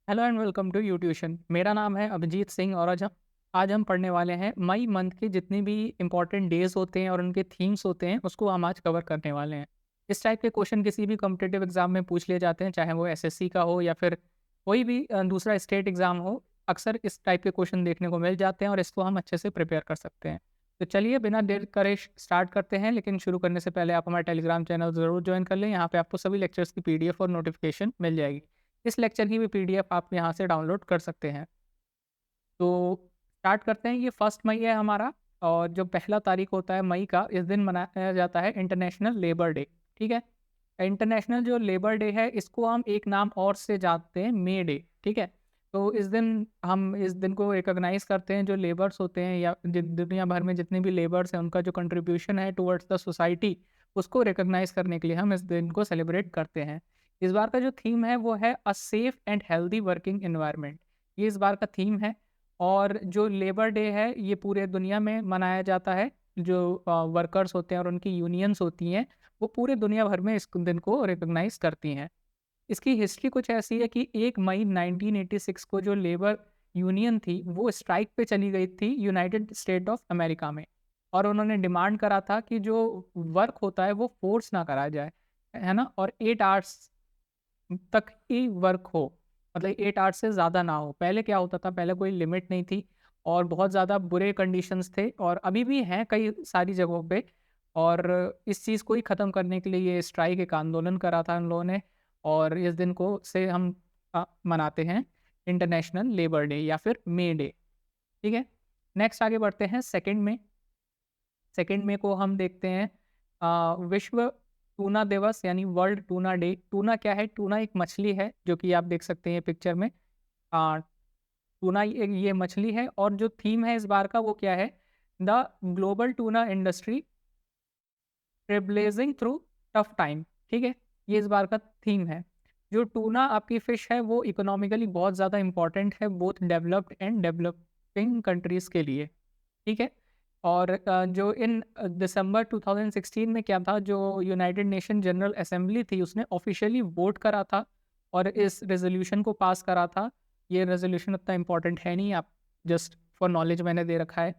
Hello and welcome to you tuition. मेरा नाम है अभिजीत सिंह और आज हम पढ़ने वाले हैं मई मंथ के जितने भी इंपॉर्टेंट डेज होते हैं और उनके थीम्स होते हैं उसको हम आज कवर करने वाले हैं। इस टाइप के क्वेश्चन किसी भी कॉम्पिटिटिव एग्जाम में पूछ लिए जाते हैं, चाहे वो एसएससी का हो या फिर कोई भी दूसरा स्टेट एग्जाम हो। अक्सर इस टाइप के क्वेश्चन देखने को मिल जाते हैं और इसको हम अच्छे से प्रिपेयर कर सकते हैं। तो चलिए बिना देर करे स्टार्ट करते हैं, लेकिन शुरू करने से पहले आप हमारे टेलीग्राम चैनल ज़रूर ज्वाइन कर लें। यहाँ पे आपको सभी लेक्चर्स की पीडीएफ और नोटिफिकेशन मिल जाएगी। इस लेक्चर की भी पीडीएफ आप यहाँ से डाउनलोड कर सकते हैं। तो स्टार्ट करते हैं। ये फर्स्ट मई है हमारा, और जो पहला तारीख होता है मई का, इस दिन मनाया जाता है इंटरनेशनल लेबर डे। ठीक है। इंटरनेशनल जो लेबर डे है इसको हम एक नाम और से जानते हैं, मे डे। ठीक है। तो इस दिन हम इस दिन को रिकॉग्नाइज करते हैं जो लेबर्स होते हैं या दुनिया भर में जितने भी लेबर्स हैं उनका जो कंट्रीब्यूशन है टुवर्ड्स द सोसाइटी, उसको रिकॉग्नाइज करने के लिए हम इस दिन को सेलिब्रेट करते हैं। इस बार का जो थीम है वो है a safe and healthy working environment. ये इस बार का थीम है। और जो लेबर डे है ये पूरे दुनिया में मनाया जाता है। जो वर्कर्स होते हैं और उनकी यूनियंस होती हैं वो पूरे दुनिया भर में इस दिन को रिकॉग्नाइज करती हैं। इसकी हिस्ट्री कुछ ऐसी है कि 1 मई 1986 को जो लेबर यूनियन थी वो स्ट्राइक पे चली गई थी यूनाइटेड स्टेट ऑफ अमेरिका में। और उन्होंने डिमांड करा था कि जो वर्क होता है वो फोर्स ना करा जाए, है ना, और 8 आवर्स तक ही वर्क हो, मतलब 8 आवर्स से ज़्यादा ना हो। पहले क्या होता था, पहले कोई लिमिट नहीं थी और बहुत ज़्यादा बुरे कंडीशंस थे और अभी भी हैं कई सारी जगहों पे। और इस चीज़ को ही ख़त्म करने के लिए ये स्ट्राइक, एक आंदोलन करा था उन लोगों ने। और इस दिन को से हम मनाते हैं इंटरनेशनल लेबर डे या फिर मे डे। ठीक है। नेक्स्ट आगे बढ़ते हैं सेकंड में। सेकंड में को हम देखते हैं विश्व टूना दिवस यानी वर्ल्ड टूना डे। टूना क्या है? टूना एक मछली है जो कि आप देख सकते हैं पिक्चर में। आ, टूना ये मछली है और जो थीम है इस बार का वो क्या है? The global tuna industry trailblazing through tough time. ठीक है। ये इस बार का थीम है। जो टूना आपकी फिश है वो इकोनॉमिकली बहुत ज़्यादा इंपॉर्टेंट है, both developed and developing countries के लिए। ठीक है। और जो इन दिसंबर 2016 में क्या था, जो यूनाइटेड नेशन जनरल असेंबली थी उसने ऑफिशियली वोट करा था और इस रेजोल्यूशन को पास करा था। ये रेजोल्यूशन उतना इम्पोर्टेंट है नहीं, आप जस्ट फॉर नॉलेज मैंने दे रखा है।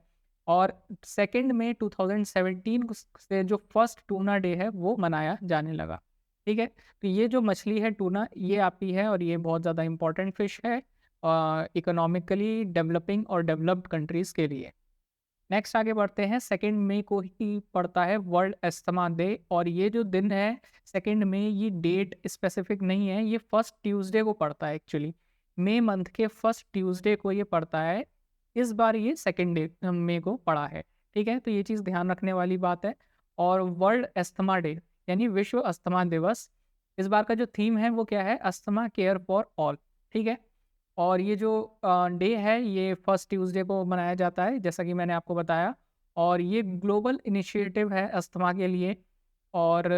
और सेकेंड में 2017 से जो फर्स्ट टूना डे है वो मनाया जाने लगा। ठीक है। तो ये जो मछली है टूना, ये आपकी है और ये बहुत ज़्यादा इंपॉर्टेंट फिश है इकोनॉमिकली डेवलपिंग और डेवलप्ड कंट्रीज़ के लिए। नेक्स्ट आगे बढ़ते हैं। सेकेंड मई को ही पड़ता है वर्ल्ड अस्थमा डे। और ये जो दिन है सेकेंड मई, ये डेट स्पेसिफिक नहीं है, ये फर्स्ट ट्यूसडे को पड़ता है एक्चुअली। मई मंथ के फर्स्ट ट्यूसडे को ये पड़ता है। इस बार ये सेकेंड डे मई को पड़ा है। ठीक है। तो ये चीज़ ध्यान रखने वाली बात है। और वर्ल्ड अस्थमा डे यानी विश्व अस्थमा दिवस, इस बार का जो थीम है वो क्या है? Asthma care for all. ठीक है। और ये जो डे है ये फर्स्ट ट्यूसडे को मनाया जाता है जैसा कि मैंने आपको बताया। और ये ग्लोबल इनिशिएटिव है अस्थमा के लिए। और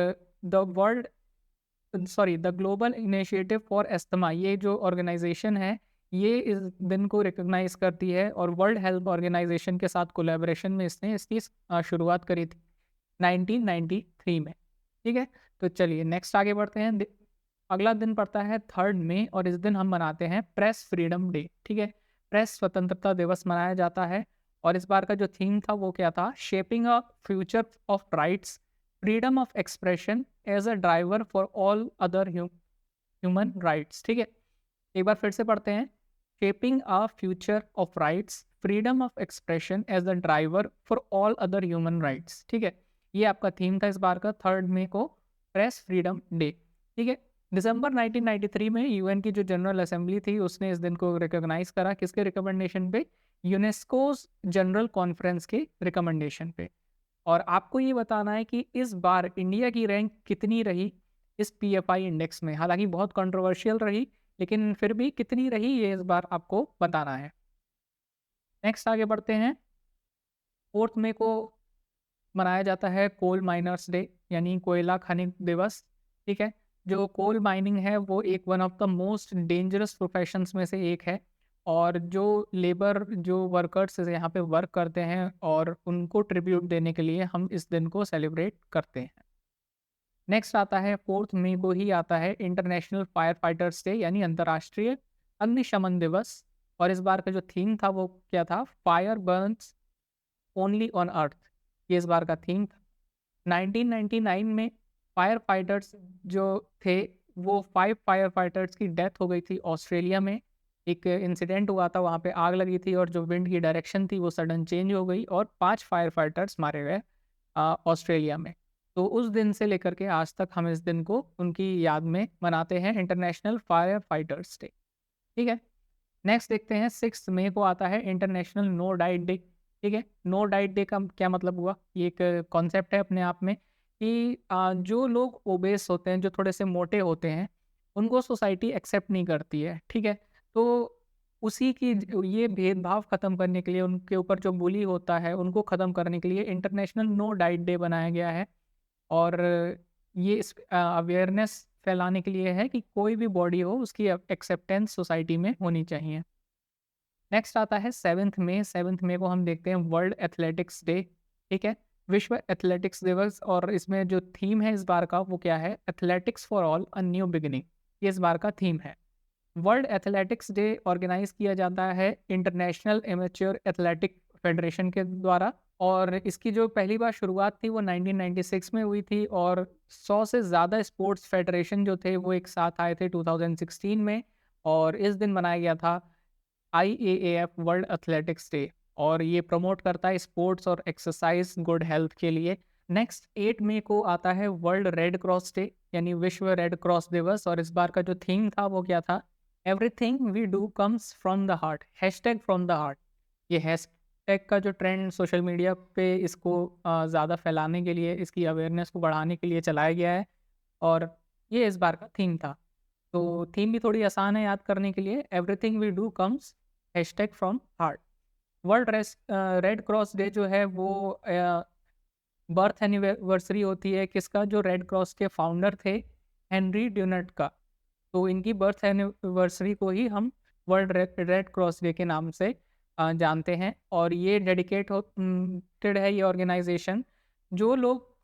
the world sorry the global initiative for asthma, ये जो ऑर्गेनाइजेशन है ये इस दिन को रिकॉग्नाइज करती है और वर्ल्ड हेल्थ ऑर्गेनाइजेशन के साथ कोलैबोरेशन में इसने इसकी शुरुआत करी थी 1993 में। ठीक है। तो चलिए नेक्स्ट आगे बढ़ते हैं। अगला दिन पड़ता है थर्ड में और इस दिन हम मनाते हैं प्रेस फ्रीडम डे। ठीक है। प्रेस स्वतंत्रता दिवस मनाया जाता है। और इस बार का जो थीम था वो क्या था? Shaping a future of rights, freedom of expression as a driver for all other human rights. ठीक है। एक बार फिर से पढ़ते हैं। Shaping a future of rights, freedom of expression as a driver for all other human rights. ठीक है। ये आपका थीम था इस बार का थर्ड मई को, प्रेस फ्रीडम डे। ठीक है। दिसंबर 1993 में यूएन की जो जनरल असेंबली थी उसने इस दिन को रिकॉग्नाइज करा, किसके रिकमेंडेशन पे? यूनेस्कोस जनरल कॉन्फ्रेंस के रिकमेंडेशन पे। और आपको ये बताना है कि इस बार इंडिया की रैंक कितनी रही इस पीएफआई इंडेक्स में। हालांकि बहुत कंट्रोवर्शियल रही, लेकिन फिर भी कितनी रही ये इस बार आपको बताना है। नेक्स्ट आगे बढ़ते हैं। फोर्थ में को मनाया जाता है कोल माइनर्स डे यानी कोयला खनिक दिवस। ठीक है। जो कोल माइनिंग है वो एक one of the most dangerous professions में से एक है। और जो लेबर जो वर्कर्स यहाँ पे वर्क करते हैं और उनको ट्रिब्यूट देने के लिए हम इस दिन को सेलिब्रेट करते हैं। नेक्स्ट आता है फोर्थ मई को ही आता है इंटरनेशनल फायर फाइटर्स डे यानी अंतर्राष्ट्रीय अग्निशमन दिवस। और इस बार का जो थीम था वो क्या था, fire Burns only on earth, ये इस बार का थीम था। 1999 में फायर फाइटर्स जो थे, वो 5 फायर फाइटर्स की डेथ हो गई थी ऑस्ट्रेलिया में। एक इंसिडेंट हुआ था, वहाँ पे आग लगी थी और जो विंड की डायरेक्शन थी वो सडन चेंज हो गई और 5 फायर फाइटर्स मारे गए ऑस्ट्रेलिया में। तो उस दिन से लेकर के आज तक हम इस दिन को उनकी याद में मनाते हैं, इंटरनेशनल फायर फाइटर्स डे। ठीक है? नेक्स्ट देखते हैं, 6 मई को आता है इंटरनेशनल नो डाइट डे। ठीक है? नो डाइट डे का क्या मतलब हुआ? ये एक कॉन्सेप्ट है अपने आप में कि जो लोग ओबेस होते हैं, जो थोड़े से मोटे होते हैं, उनको सोसाइटी एक्सेप्ट नहीं करती है। ठीक है? तो उसी की ये भेदभाव ख़त्म करने के लिए, उनके ऊपर जो बुली होता है, उनको ख़त्म करने के लिए इंटरनेशनल नो डाइट डे बनाया गया है। और ये इस अवेयरनेस फैलाने के लिए है कि कोई भी बॉडी हो, उसकी एक्सेप्टेंस सोसाइटी में होनी चाहिए। नेक्स्ट आता है 7th मई। 7th मई को हम देखते हैं वर्ल्ड एथलेटिक्स डे। ठीक है? विश्व एथलेटिक्स दिवस। और इसमें जो थीम है इस बार का वो क्या है, athletics for all a new beginning, ये इस बार का थीम है। वर्ल्ड एथलेटिक्स डे ऑर्गेनाइज किया जाता है इंटरनेशनल एमेच्योर एथलेटिक फेडरेशन के द्वारा। और इसकी जो पहली बार शुरुआत थी वो 1996 में हुई थी और 100 से ज़्यादा स्पोर्ट्स फेडरेशन जो थे वो एक साथ आए थे 2016 में। और इस दिन मनाया गया था IAAF वर्ल्ड एथलेटिक्स डे। और ये प्रमोट करता है स्पोर्ट्स और एक्सरसाइज गुड हेल्थ के लिए। नेक्स्ट 8 मई को आता है वर्ल्ड रेड क्रॉस डे, यानी विश्व रेड क्रॉस दिवस। और इस बार का जो थीम था वो क्या था, everything we do comes from the heart, hashtag from the heart. ये हैशटैग का जो ट्रेंड सोशल मीडिया पे इसको ज़्यादा फैलाने के लिए, इसकी अवेयरनेस को बढ़ाने के लिए चलाया गया है। और ये इस बार का थीम था। तो थीम भी थोड़ी आसान है याद करने के लिए, everything we do comes hashtag from heart. World red cross day जो है वो बर्थ एनिवर्सरी होती है किसका, जो रेड क्रॉस के फाउंडर थे, हेनरी ड्यूनट का। तो इनकी बर्थ एनिवर्सरी को ही हम वर्ल्ड रेड क्रॉस डे के नाम से जानते हैं। और ये डेडिकेटेड है ये ऑर्गेनाइजेशन, जो लोग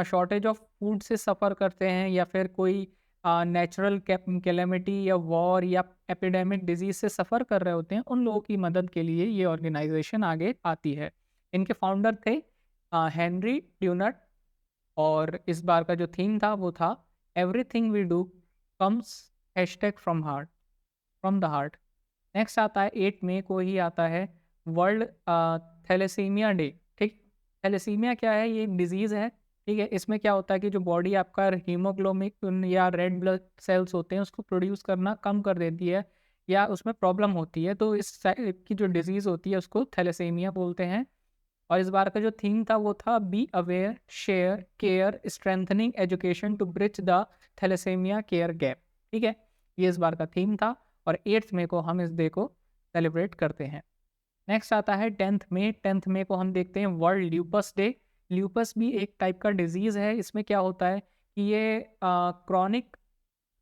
शॉर्टेज ऑफ फूड से सफ़र करते हैं या फिर कोई नेचुरल कैलेमिटी या वॉर या एपिडेमिक डिजीज से सफ़र कर रहे होते हैं, उन लोगों की मदद के लिए ये ऑर्गेनाइजेशन आगे आती है। इनके फाउंडर थे हेनरी ड्यूनट। और इस बार का जो थीम था वो था everything we do comes hashtag from the heart. Next आता है 8 मई को ही आता है वर्ल्ड थैलेसीमिया डे। ठीक? थैलेसीमिया क्या है, ये एक डिजीज़ है। ठीक है? इसमें क्या होता है कि जो बॉडी आपका हीमोग्लोबिन या रेड ब्लड सेल्स होते हैं उसको प्रोड्यूस करना कम कर देती है या उसमें प्रॉब्लम होती है। तो इस टाइप की जो डिजीज़ होती है उसको थैलेसीमिया बोलते हैं। और इस बार का जो थीम था वो था be aware share care strengthening education to bridge the thalassemia care gap. ठीक है? ये इस बार का थीम था और 8th मई को हम इस डे को सेलिब्रेट करते हैं। नेक्स्ट आता है 10th मई। 10th मई को हम देखते हैं वर्ल्ड ल्यूपस डे। ल्यूपस भी एक टाइप का डिजीज़ है। इसमें क्या होता है कि ये क्रॉनिक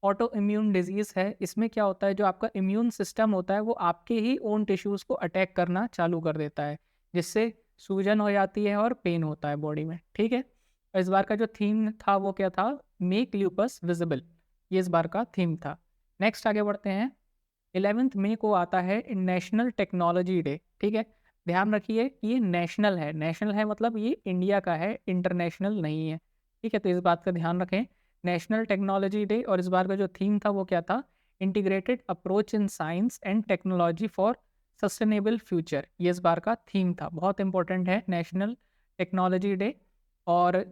ऑटो इम्यून डिजीज़ है। इसमें क्या होता है, जो आपका इम्यून सिस्टम होता है वो आपके ही ओन टिश्यूज़ को अटैक करना चालू कर देता है, जिससे सूजन हो जाती है और पेन होता है बॉडी में। ठीक है? और इस बार का जो थीम था वो क्या था, मेक ल्यूपस विजिबल, ये इस बार का थीम था। नेक्स्ट आगे बढ़ते हैं। 11th मई को आता है नेशनल टेक्नोलॉजी डे। ठीक है? ध्यान रखिए कि ये नेशनल है। नेशनल है मतलब ये इंडिया का है, इंटरनेशनल नहीं है। ठीक है? तो इस बात का ध्यान रखें। National technology day. और इस बार का जो थीम था वो क्या था, integrated approach in science and technology for sustainable future, ये इस बार का थीम था। बहुत इंपॉर्टेंट है नेशनल टेक्नोलॉजी डे। और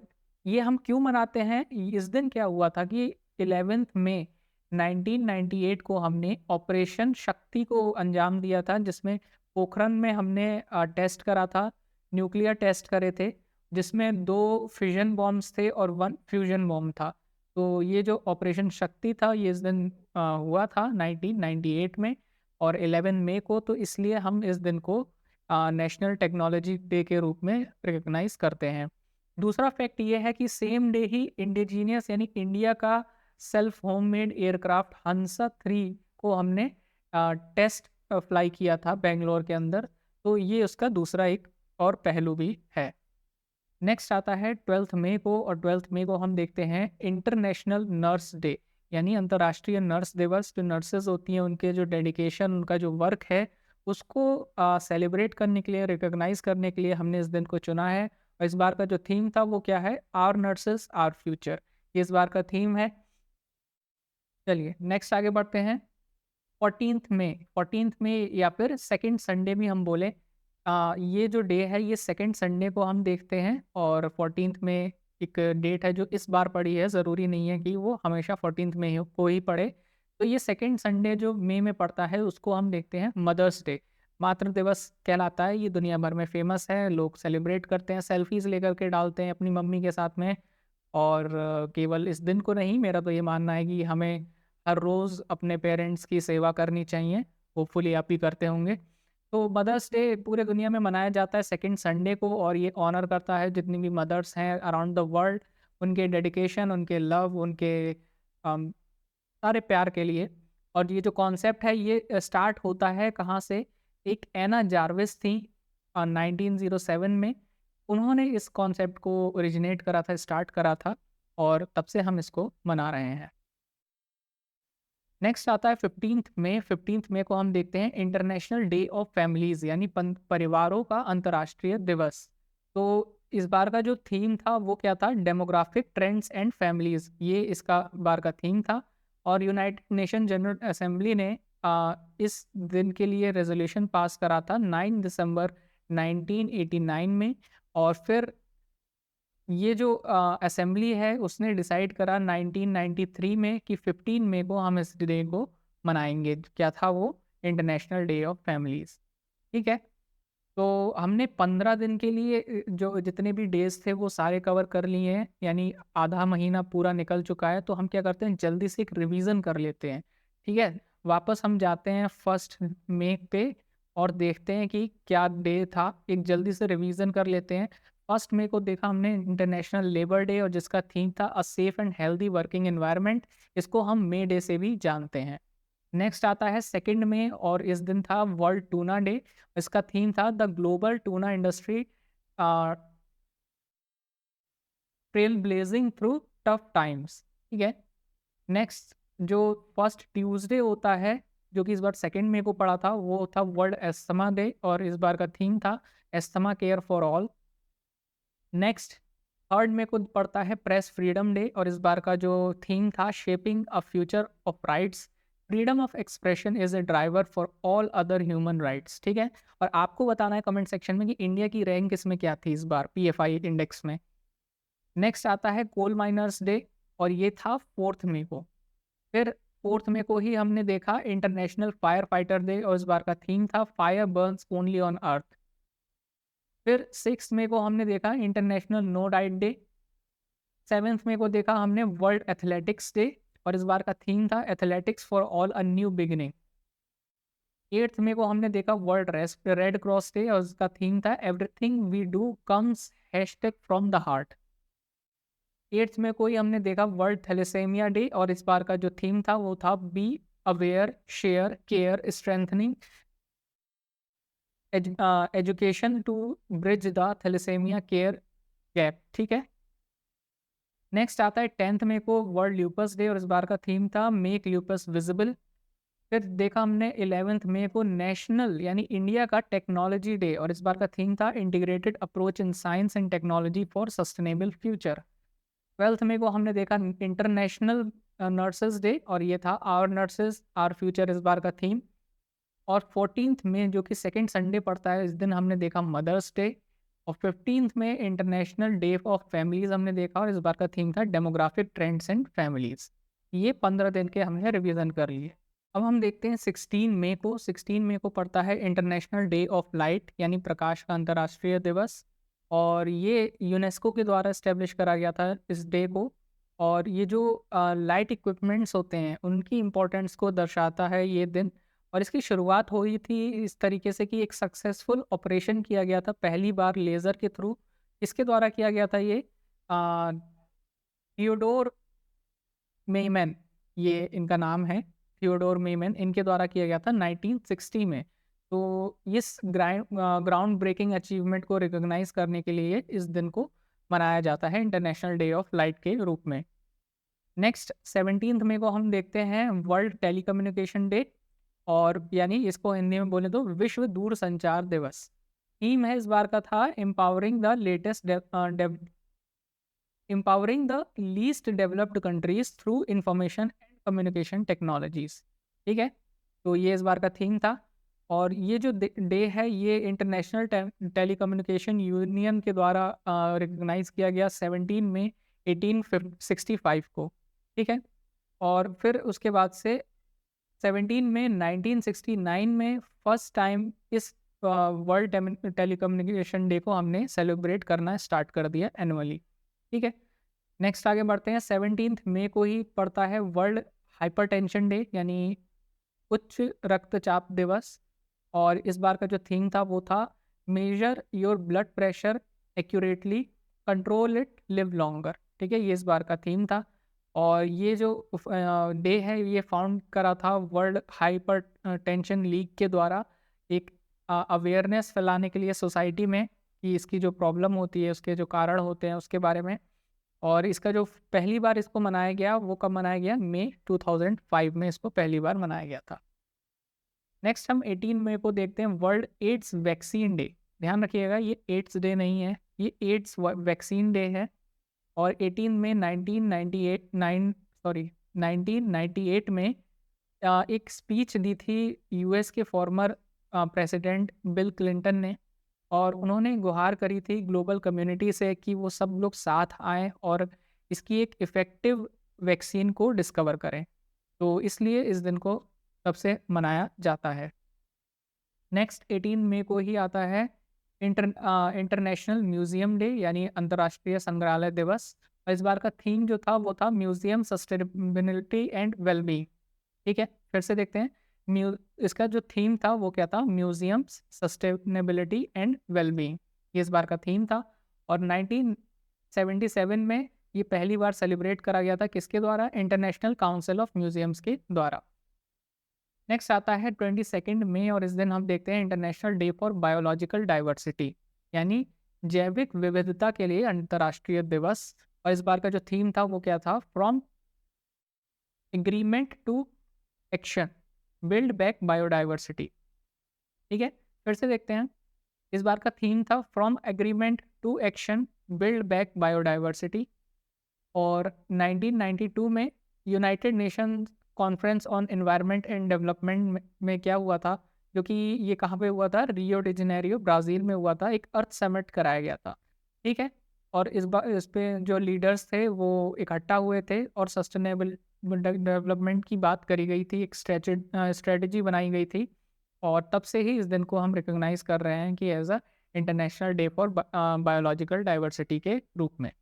ये हम क्यों मनाते हैं, इस दिन क्या हुआ था कि 11th मई 1998 को हमने ऑपरेशन शक्ति को अंजाम दिया था, जिसमें पोखरण में हमने टेस्ट करा था, न्यूक्लियर टेस्ट करे थे, जिसमें 2 फिजन बॉम्ब्स थे और 1 फ्यूजन बॉम्ब था। तो ये जो ऑपरेशन शक्ति था ये इस दिन हुआ था 1998 में और 11 मई को। तो इसलिए हम इस दिन को नेशनल टेक्नोलॉजी डे के रूप में रिकॉग्नाइज करते हैं। दूसरा फैक्ट ये है कि सेम डे ही इंडिजीनियस यानी इंडिया का सेल्फ होममेड एयरक्राफ्ट हंसा 3 को हमने टेस्ट फ्लाई किया था बेंगलोर के अंदर। तो ये उसका दूसरा एक और पहलू भी है। नेक्स्ट आता है 12th मई को। और 12th मई को हम देखते हैं इंटरनेशनल नर्स डे। यानी अंतर्राष्ट्रीय नर्स दिवस। जो नर्सेज होती हैं उनके जो डेडिकेशन, उनका जो वर्क है उसको सेलिब्रेट करने के लिए, रिकॉग्नाइज करने के लिए हमने इस दिन को चुना है। और इस बार का जो थीम था वो क्या है? आवर नर्सेज आवर फ्यूचर, ये इस बार का थीम है। चलिए नेक्स्ट आगे बढ़ते हैं। 14th में या फिर सेकंड संडे भी हम बोले, ये जो डे है ये सेकंड संडे को हम देखते हैं। और 14th में एक डेट है जो इस बार पड़ी है, ज़रूरी नहीं है कि वो हमेशा 14th में को ही पड़े। तो ये सेकंड संडे जो मई में पड़ता है उसको हम देखते हैं मदर्स डे। मातृ दिवस कहलाता है, ये दुनिया भर में फेमस है, लोग सेलिब्रेट करते हैं, सेल्फीज लेकर के डालते हैं अपनी मम्मी के साथ में। और केवल इस दिन को नहीं, मेरा तो ये मानना है कि हमें हर रोज़ अपने पेरेंट्स की सेवा करनी चाहिए। होपफुली आप भी करते होंगे। तो मदर्स डे पूरे दुनिया में मनाया जाता है सेकंड संडे को, और ये ऑनर करता है जितनी भी मदर्स हैं अराउंड द वर्ल्ड, उनके डेडिकेशन, उनके लव, उनके अम, सारे प्यार के लिए। और ये जो कॉन्सेप्ट है ये स्टार्ट होता है कहाँ से? एक एना जार्विस थी 1907 में, उन्होंने इस कॉन्सेप्ट को ओरिजिनेट करा था, स्टार्ट करा था, और तब से हम इसको मना रहे हैं। नेक्स्ट आता है 15th मई को हम देखते हैं इंटरनेशनल डे ऑफ फैमिलीज, यानी परिवारों का अंतर्राष्ट्रीय दिवस। तो इस बार का जो थीम था वो क्या था? डेमोग्राफिक ट्रेंड्स एंड फैमिलीज, ये इसका बार का थीम था। और यूनाइटेड नेशन जनरल असेंबली ने इस दिन के लिए रेजोल्यूशन पास करा था 9 दिसंबर 1989 में। और फिर ये जो असेंबली है उसने डिसाइड करा 1993 में कि 15 मई को हम इस डे को मनाएंगे। क्या था वो? International day of families. ठीक है। तो हमने 15 दिन के लिए जो जितने भी डेज थे वो सारे कवर कर लिए हैं, यानी आधा महीना पूरा निकल चुका है। तो हम क्या करते हैं, जल्दी से एक रिवीजन कर लेते हैं। ठीक है, वापस हम जाते हैं 1 मई पे और देखते हैं कि क्या डे था। एक जल्दी से रिवीजन कर लेते हैं। 1 मई को देखा हमने इंटरनेशनल लेबर डे, और जिसका थीम था a safe and healthy working environment. इसको हम मे डे से भी जानते हैं। नेक्स्ट आता है 2 मई, और इस दिन था वर्ल्ड टूना डे। इसका थीम था the global tuna industry trail blazing through tough times. ठीक है। नेक्स्ट जो फर्स्ट ट्यूसडे होता है, जो कि इस बार 2 मई को पड़ा था, वो था वर्ल्ड एस्थमा डे, और इस बार का थीम था asthma care for all. Next 3 मई को पड़ता है प्रेस फ्रीडम डे, और इस बार का जो थीम था shaping a future of rights, freedom of expression is a driver for all other human rights. ठीक है। और आपको बताना है कमेंट सेक्शन में कि इंडिया की रैंक इसमें क्या थी इस बार पीएफआई इंडेक्स में। नेक्स्ट आता है कोल माइनर्स डे, और ये था 4 मई को। फिर 4 मई को ही हमने देखा इंटरनेशनल फायर फाइटर डे, और इस बार का थीम था fire Burns only on earth. फिर 6 मई को हमने देखा इंटरनेशनल नो डाइट डे। 7 मई को देखा हमने वर्ल्ड एथलेटिक्स डे, और इस बार का थीम था athletics for all a new beginning. 8 मई को हमने देखा वर्ल्ड रेड क्रॉस डे, और इसका थीम था everything we do comes hashtag from the heart. 8 मई को ही हमने देखा वर्ल्ड थैलेसेमिया डे, और इस बार का जो थीम था वो था be aware share care strengthening education to bridge the thalassemia care gap. ठीक है। नेक्स्ट आता है 10 मई को वर्ल्ड ल्यूपस डे, और इस बार का थीम था मेक ल्यूपस विजिबल। फिर देखा हमने 11 मई को नेशनल यानी इंडिया का टेक्नोलॉजी डे, और इस बार का थीम था integrated approach in science and technology for sustainable future. 12 मई को हमने देखा इंटरनेशनल नर्सेज डे, और ये था आवर नर्सेज आवर फ्यूचर इस बार का थीम। और 14 मई जो कि सेकंड संडे पड़ता है, इस दिन हमने देखा मदर्स डे। और 15 मई इंटरनेशनल डे ऑफ फैमिलीज हमने देखा, और इस बार का थीम था डेमोग्राफिक ट्रेंड्स एंड फैमिलीज। ये 15 दिन के हमने रिवीजन कर लिए। अब हम देखते हैं 16 मई को। 16 मई को पड़ता है इंटरनेशनल डे ऑफ लाइट, यानी प्रकाश का अंतर्राष्ट्रीय दिवस। और ये यूनेस्को के द्वारा इस्टेब्लिश करा गया था इस डे को। और ये जो लाइट इक्विपमेंट्स होते हैं उनकी इम्पोर्टेंस को दर्शाता है ये दिन। और इसकी शुरुआत हुई थी इस तरीके से कि एक सक्सेसफुल ऑपरेशन किया गया था पहली बार लेज़र के थ्रू। इसके द्वारा किया गया था ये थियोडोर मेमन, ये इनका नाम है, थियोडोर मेमन, इनके द्वारा किया गया था 1960 में। तो इस ग्राउंड ब्रेकिंग अचीवमेंट को रिकॉग्नाइज करने के लिए इस दिन को मनाया जाता है इंटरनेशनल डे ऑफ लाइट के रूप में। नेक्स्ट 17 मई को हम देखते हैं वर्ल्ड टेलीकम्युनिकेशन डे, और यानी इसको हिंदी में बोले तो विश्व दूरसंचार दिवस। थीम है इस बार का था empowering the least developed countries through information and communication technologies. ठीक है, तो ये इस बार का थीम था। और ये जो डे है ये इंटरनेशनल टेलीकम्युनिकेशन यूनियन के द्वारा रिकग्नाइज किया गया 17 में 1865 को। ठीक है, और फिर उसके बाद से 17 में 1969 में फर्स्ट टाइम इस वर्ल्ड टेलीकम्युनिकेशन डे को हमने सेलिब्रेट करना स्टार्ट कर दिया एनुअली। ठीक है, नेक्स्ट आगे बढ़ते हैं। 17 मई को ही पड़ता है वर्ल्ड हाइपरटेंशन डे, यानी उच्च रक्तचाप दिवस। और इस बार का जो थीम था वो था major your blood pressure accurately, control it, live longer. ठीक है, ये इस बार का थीम था। और ये जो डे है ये फाउंड करा था वर्ल्ड हाइपर टेंशन लीग के द्वारा, एक अवेयरनेस फैलाने के लिए सोसाइटी में कि इसकी जो प्रॉब्लम होती है, उसके जो कारण होते हैं उसके बारे में। और इसका जो पहली बार इसको मनाया गया वो कब मनाया गया? मई 2005 में इसको पहली बार मनाया गया था। नेक्स्ट हम 18 मई को देखते हैं वर्ल्ड एड्स वैक्सीन डे। ध्यान रखिएगा ये एड्स डे नहीं है, ये एड्स वैक्सीन डे है। और 18 में 1998 में एक स्पीच दी थी यूएस के फॉर्मर प्रेसिडेंट बिल क्लिंटन ने, और उन्होंने गुहार करी थी ग्लोबल कम्युनिटी से कि वो सब लोग साथ आएं और इसकी एक इफ़ेक्टिव वैक्सीन को डिस्कवर करें। तो इसलिए इस दिन को तब से मनाया जाता है। नेक्स्ट 18 मई को ही आता है इंटरनेशनल म्यूजियम डे, यानी अंतर्राष्ट्रीय संग्रहालय दिवस। और इस बार का थीम जो था वो था म्यूजियम सस्टेनेबिलिटी एंड वेलबींग। ठीक है, फिर से देखते हैं। इसका जो थीम था वो क्या था? म्यूजियम्स सस्टेनेबिलिटी एंड वेलबींग, ये इस बार का थीम था। और 1977 में ये पहली बार सेलिब्रेट करा गया था किसके द्वारा? इंटरनेशनल काउंसिल ऑफ म्यूजियम्स के द्वारा। नेक्स्ट आता है 22 मई, और इस दिन हम देखते हैं international day for biological diversity, यानी जैविक विविधता के लिए अंतर्राष्ट्रीय दिवस। और इस बार का जो थीम था वो क्या था? From agreement to action, build back biodiversity. ठीक है, फिर से देखते हैं। इस बार का थीम था from agreement to action, build back biodiversity. और 1992 में United Nation conference on environment and development में क्या हुआ था, जो कि ये कहाँ पे हुआ था? रियो डी जेनेरियो ब्राज़ील में हुआ था। एक अर्थ समिट कराया गया था। ठीक है, और इस बार इस पे जो लीडर्स थे वो इकट्ठा हुए थे और सस्टेनेबल डेवलपमेंट की बात करी गई थी, एक स्ट्रेटजी बनाई गई थी। और तब से ही इस दिन को हम रिकॉग्नाइज कर रहे हैं कि as a international day for biological diversity के रूप में।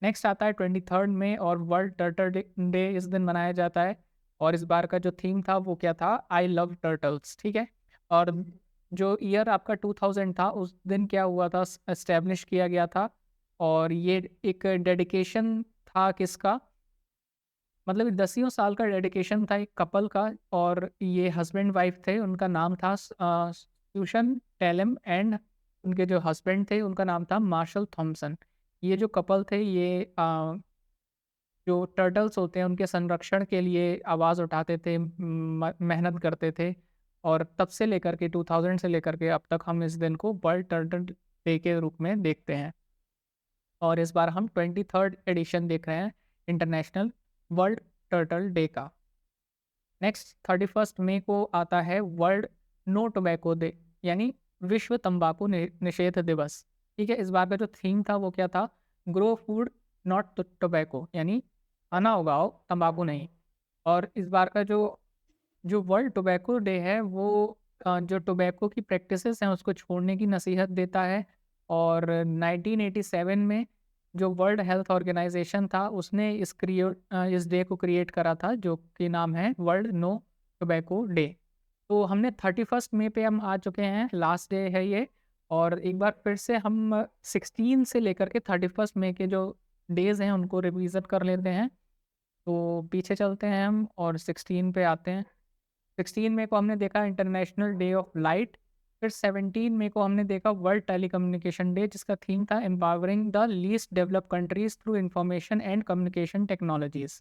नेक्स्ट आता है 23 में, और वर्ल्ड टर्टल डे इस दिन मनाया जाता है। और इस बार का जो थीम था वो क्या था? I love turtles. ठीक है, और जो ईयर आपका 2000 था उस दिन क्या हुआ था? एस्टेब्लिश किया गया था। और ये एक डेडिकेशन था किसका? मतलब 10 साल का डेडिकेशन था एक कपल का, और ये हस्बैंड वाइफ थे। उनका नाम था सूशन टेलम, एंड उनके जो हस्बैंड थे उनका नाम था मार्शल थॉमसन। ये जो कपल थे ये जो टर्टल्स होते हैं उनके संरक्षण के लिए आवाज़ उठाते थे, मेहनत करते थे। और तब से लेकर के 2000 से लेकर के अब तक हम इस दिन को वर्ल्ड टर्टल डे के रूप में देखते हैं। और इस बार हम 23rd एडिशन देख रहे हैं इंटरनेशनल वर्ल्ड टर्टल डे का। नेक्स्ट 31 मई को आता है वर्ल्ड नो टोबैको डे, यानी विश्व तंबाकू निषेध दिवस। ठीक है, इस बार का जो थीम था वो क्या था? ग्रो फूड नॉट टोबैको, यानी खाना उगाओ तंबाकू नहीं। और इस बार का जो जो वर्ल्ड टोबैको डे है वो जो टोबैको की प्रैक्टिसेस हैं उसको छोड़ने की नसीहत देता है। और 1987 में जो वर्ल्ड हेल्थ ऑर्गेनाइजेशन था उसने इस डे को क्रिएट करा था, जो कि नाम है वर्ल्ड नो टोबैको डे। तो हमने 31 मई पे हम आ चुके हैं, लास्ट डे है ये। और एक बार फिर से हम 16 से लेकर के 31 मई के जो डेज़ हैं उनको रिविज़न कर लेते हैं। तो पीछे चलते हैं हम और 16 पे आते हैं। 16 मई को हमने देखा इंटरनेशनल डे ऑफ लाइट, फिर 17 मई को हमने देखा वर्ल्ड टेलीकम्युनिकेशन डे, जिसका थीम था empowering the least developed countries through information and communication technologies.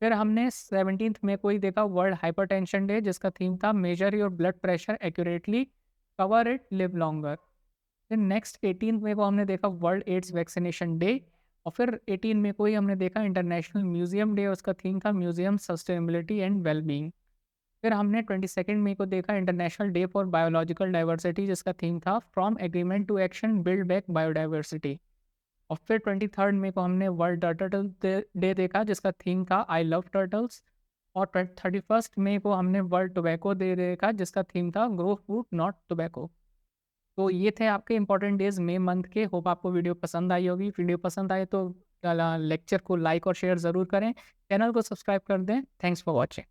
फिर हमने 17 मई को ही देखा वर्ल्ड हाइपरटेंशन डे, जिसका थीम था major your blood pressure accurately, cover it, live longer. फिर नेक्स्ट 18 मई को हमने देखा वर्ल्ड एड्स वैक्सीनेशन डे। और फिर 18 मई को ही हमने देखा इंटरनेशनल म्यूजियम डे, उसका थीम था म्यूजियम सस्टेनेबिलिटी एंड वेलबींग। फिर हमने 22 मई को देखा international day for biological diversity, जिसका थीम था from agreement to action build back biodiversity. और फिर 23 मई को हमने वर्ल्ड टर्टल डे देखा, जिसका थीम था आई लव टर्टल्स। और 31 मई को हमने वर्ल्ड टोबैको डे देखा, जिसका थीम था ग्रो फूड नॉट टोबैको। तो ये थे आपके इंपॉर्टेंट डेज मई मंथ के। होप आपको वीडियो पसंद आई होगी। वीडियो पसंद आए तो लेक्चर को लाइक और शेयर ज़रूर करें। चैनल को सब्सक्राइब कर दें। Thanks for watching.